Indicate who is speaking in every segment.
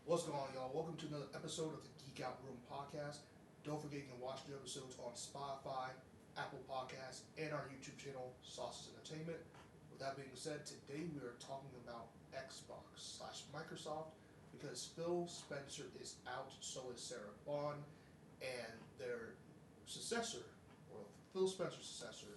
Speaker 1: What's going on, y'all? Welcome to another episode of the Geek Out Room podcast. Don't forget you can watch the episodes on Spotify, Apple Podcasts, and our YouTube channel, Sauces Entertainment. With that being said, today we are talking about Xbox slash Microsoft because Phil Spencer is out, so is Sarah Bond, and their successor, or Phil Spencer's successor,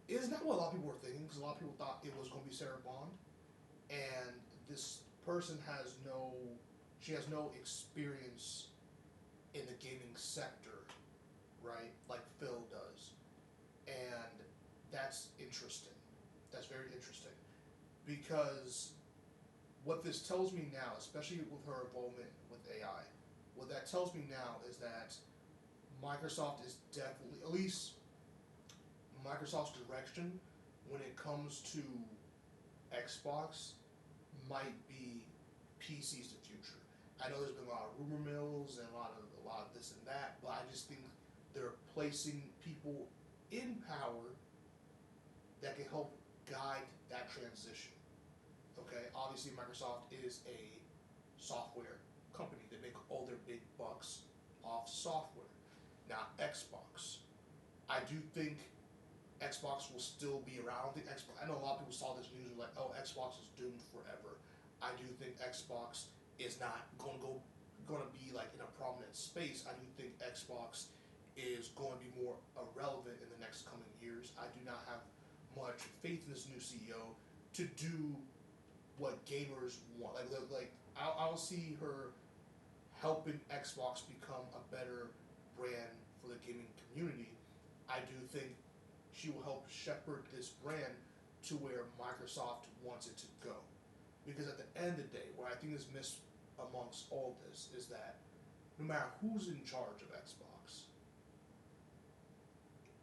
Speaker 1: is not what a lot of people were thinking because a lot of people thought it was going to be Sarah Bond, and this person has no she has no experience in the gaming sector, right? Like Phil does. And that's interesting. That's very interesting. Because what this tells me now, especially with her involvement with AI, what that tells me now is that Microsoft is definitely, at least Microsoft's direction when it comes to Xbox might be PC's the future. I know there's been a lot of rumor mills and a lot of this and that, but I just think they're placing people in power that can help guide that transition. Okay, obviously Microsoft is a software company. They make all their big bucks off software. Now Xbox, I do think Xbox will still be around. I don't think Xbox. I know a lot of people saw this news and were like, "Oh, Xbox is doomed forever." I do think Xbox is not going to be like in a prominent space. I do think Xbox is going to be more irrelevant in the next coming years. I do not have much faith in this new CEO to do what gamers want. I'll see her helping Xbox become a better brand for the gaming community. I do think she will help shepherd this brand to where Microsoft wants it to go. Because at the end of the day, what I think is missed amongst all this is that no matter who's in charge of Xbox,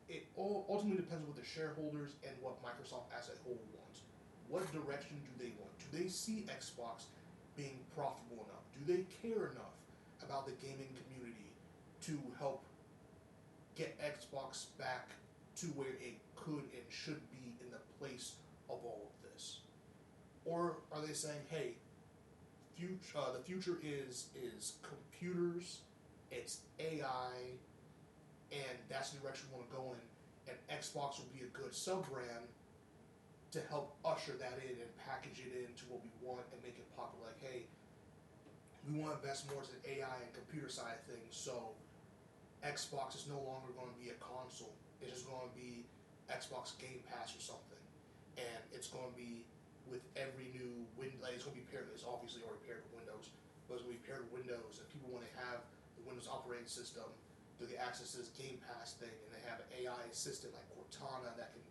Speaker 1: it all ultimately depends on what the shareholders and what Microsoft as a whole wants. What direction do they want? Do they see Xbox being profitable enough? Do they care enough about the gaming community to help get Xbox back to where it could and should be in the place of all of this? Or are they saying, hey, the future is computers, it's AI, and that's the direction we want to go in, and Xbox will be a good sub brand to help usher that in and package it into what we want and make it popular. Like, hey, we want to invest more into the AI and computer side of things, so Xbox is no longer going to be a console. It's just going to be Xbox Game Pass or something, and it's going to be with every new Windows. Like, it's going to be paired. It's obviously already paired with Windows, but it's going to be paired with Windows. And people, when they have the Windows operating system, they get access to this Game Pass thing, and they have an AI assistant like Cortana that can,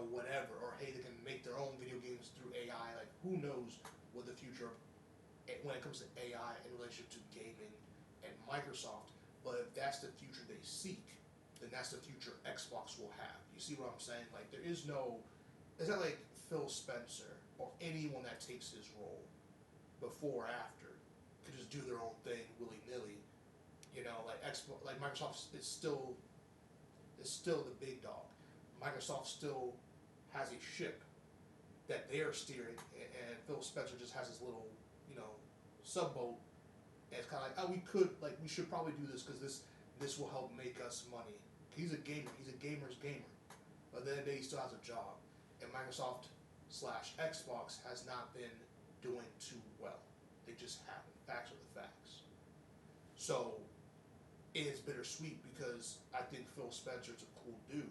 Speaker 1: whatever. Or hey, they can make their own video games through AI. Like, who knows what the future when it comes to AI in relationship to gaming and Microsoft. But if that's the future they seek, then that's the future Xbox will have. You see what I'm saying? Like, there is no, it's not like Phil Spencer or anyone that takes his role before or after could just do their own thing willy nilly. Like Xbox, like Microsoft is still the big dog. Microsoft still has a ship that they're steering, and Phil Spencer just has his little, you know, subboat. And it's kind of like, oh, we should probably do this because this will help make us money. He's a gamer. He's a gamer's gamer. But then he still has a job. And Microsoft slash Xbox has not been doing too well. They just haven't. Facts are the facts. So it is bittersweet because I think Phil Spencer's a cool dude.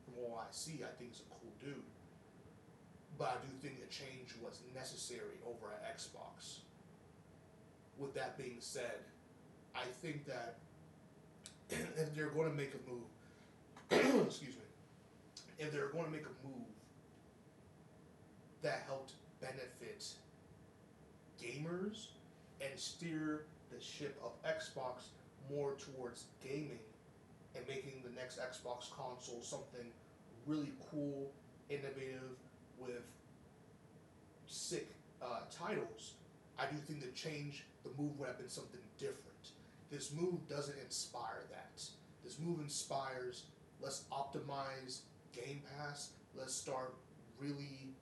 Speaker 1: From all I see, I think he's a cool dude. But I do think a change was necessary over at Xbox. With that being said, I think that if they're going to make a move, excuse me, if they're going to make a move that helped benefit gamers and steer the ship of Xbox more towards gaming and making the next Xbox console something really cool, innovative, with sick titles, I do think the move would have been something different. This move doesn't inspire that. This move inspires, let's optimize Game Pass. Let's start really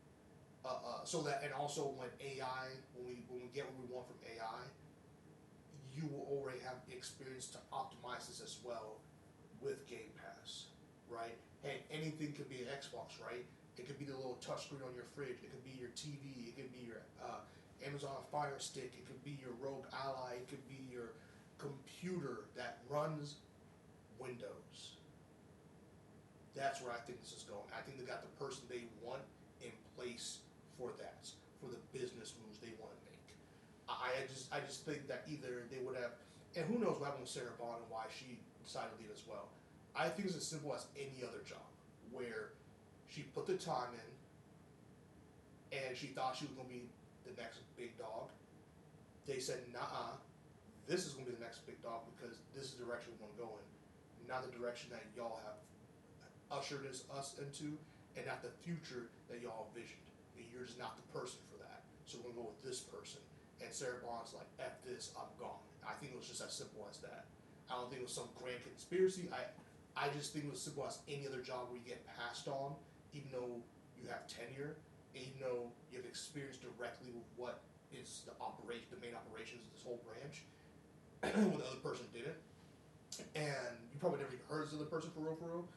Speaker 1: So that, and also when AI, when we get what we want from AI, you will already have the experience to optimize this as well with Game Pass, right? Hey, anything could be an Xbox, right? It could be the little touchscreen on your fridge. It could be your TV. It could be your Amazon Fire Stick. It could be your Rogue Ally. It could be your computer that runs Windows. That's where I think this is going. I think they got the person they want in place for that, for the business moves they want to make. I just think that either they would have, and who knows what happened with Sarah Bond and why she decided to leave as well. I think it's as simple as any other job, where she put the time in, and she thought she was gonna be the next big dog. They said, "Nah, this is gonna be the next big dog because this is the direction we want to go in, not the direction that y'all have ushered us into, and not the future that y'all envisioned. And you're just not the person for that. So we're gonna go with this person." And Sarah Bond's like, "F this, I'm gone." I think it was just as simple as that. I don't think it was some grand conspiracy. I just think it was simple as any other job where you get passed on, even though you have tenure, and even though you have experience directly with what is the main operations of this whole branch, when the other person didn't, and you probably never even heard of this other person for real,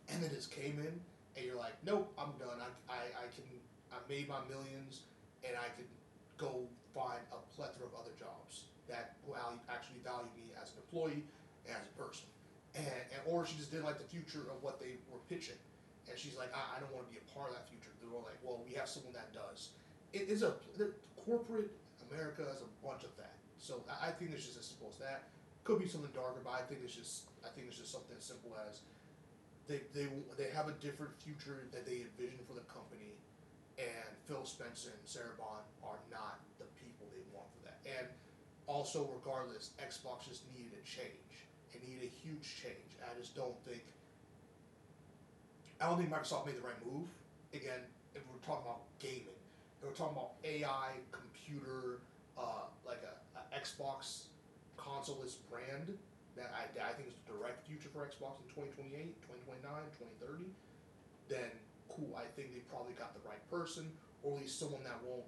Speaker 1: and then just came in, and you're like, nope, I'm done. I made my millions, and I can go find a plethora of other jobs that will actually value me as an employee and as a person. And or she just didn't like the future of what they were pitching, and she's like, I don't want to be a part of that future. They're all like, well, we have someone that does. It is the corporate America has a bunch of that. So I think it's just as simple as that. Could be something darker, but I think it's just something as simple as they have a different future that they envision for the company, and Phil Spencer and Sarah Bond are not the people they want for that. And also, regardless, Xbox just needed a change. It needed a huge change. I don't think Microsoft made the right move. Again, if we're talking about gaming, if we're talking about AI, computer, like a Xbox consoleless brand that I think is the direct future for Xbox in 2028, 2029, 2030, then cool. I think they probably got the right person, or at least someone that won't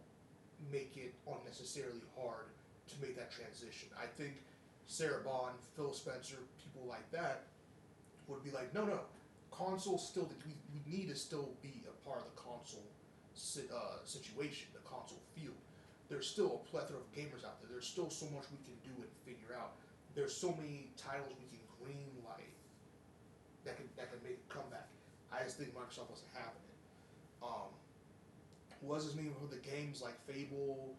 Speaker 1: make it unnecessarily hard to make that transition. I think Sarah Bond, Phil Spencer, people like that would be like, no, no, console still, we need to still be a part of the console situation, the console field. There's still a plethora of gamers out there. There's still so much we can do and figure out. There's so many titles we can green light that can make a comeback. I just think Microsoft wasn't having it. Um, was his name for the games like Fable?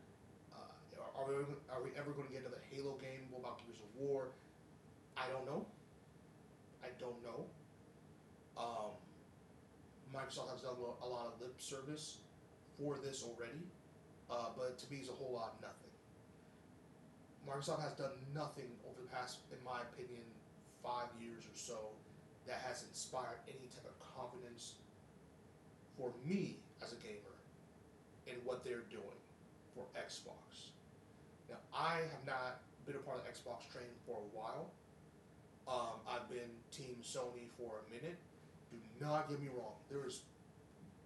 Speaker 1: Are we ever going to get another Halo game? What about Gears of War? I don't know. I don't know. Um, Microsoft has done a lot of lip service for this already, but to me, it's a whole lot of nothing. Microsoft has done nothing over the past, in my opinion, 5 years or so that has inspired any type of confidence for me as a gamer in what they're doing for Xbox. Now, I have not been a part of the Xbox train for a while. I've been Team Sony for a minute. Do not get me wrong. There's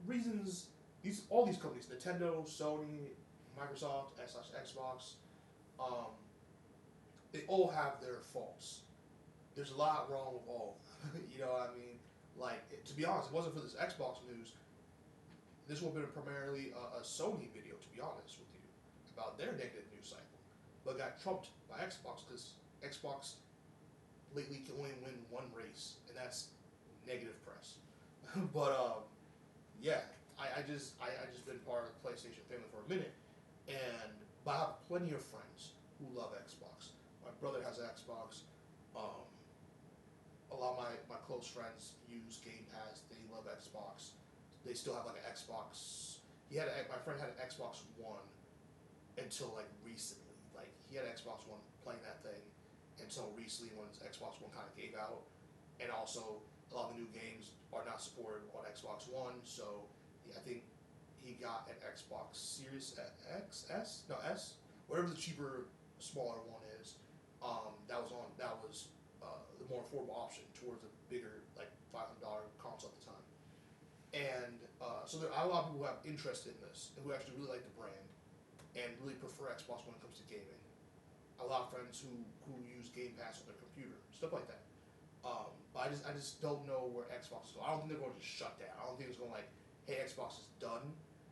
Speaker 1: reasons. All these companies, Nintendo, Sony, Microsoft, Xbox, um, they all have their faults. There's a lot wrong with all of them. You know what I mean? Like, to be honest, if it wasn't for this Xbox news, this would have been primarily a Sony video, to be honest with you, about their negative news cycle. But got trumped by Xbox because Xbox lately can only win one race, and that's negative press. But yeah, I just been part of the PlayStation family for a minute, and but I have plenty of friends who love Xbox. My brother has an Xbox. Um, a lot of my close friends use Game Pass. They love Xbox. They still have like an Xbox. My friend had an Xbox One until like recently. Like he had an Xbox One playing that thing until recently when his Xbox One kind of gave out, and also a lot of the new games are not supported on Xbox One. So yeah, I think he got an Xbox Series X, S, no S, whatever the cheaper, smaller one is. That was the more affordable option towards a bigger like $500 console at the time. And so there are a lot of people who have interest in this and who actually really like the brand and really prefer Xbox when it comes to gaming. A lot of friends who use Game Pass on their computer, stuff like that. But I just don't know where Xbox is going. I don't think they're going to just shut down. I don't think it's going like, hey, Xbox is done.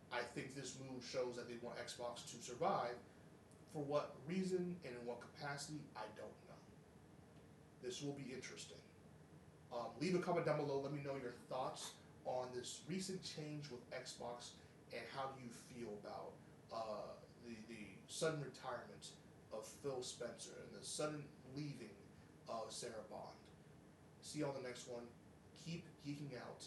Speaker 1: I think this move shows that they want Xbox to survive. For what reason and in what capacity, I don't know. This will be interesting. Leave a comment down below. Let me know your thoughts on this recent change with Xbox and how do you feel about the sudden retirement of Phil Spencer and the sudden leaving of Sarah Bond. See you on the next one. Keep geeking out.